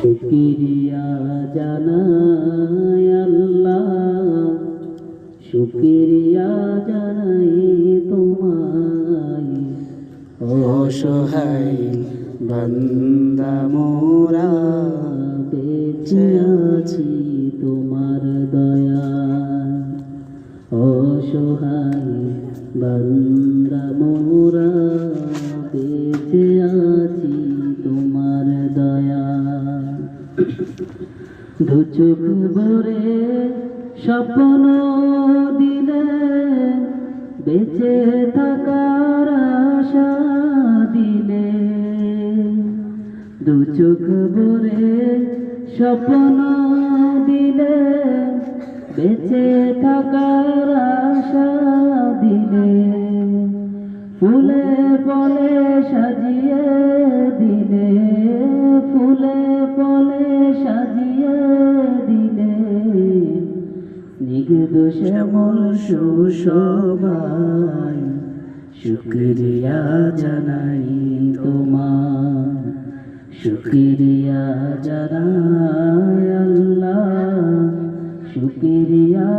শুকরিয়া জানাই আল্লাহ, শুকরিয়া জানাই তোমায়। অসহায় বান্দা মোরা বেঁচে আছি তোমার দয়ায়। অসহায় বান্দা মোরা বেঁচে আছি তোমার দয়ায়। দু চোখ ভরে স্বপ্ন দিলে, বেঁচে থাকার আশা দিলে। দু চোখ ভরে স্বপ্ন দিলে, বেঁচে থাকার আশা দিলে। ফুলে ফলে সাজিয়ে দিলে, ফুলে ফলে সাজিয়ে দিলে। স্নিগ্ধ শ্যামল সুশোভায় শুকরিয়া জানাই তোমার। শুকরিয়া জানাই আল্লাহ, শুকরিয়া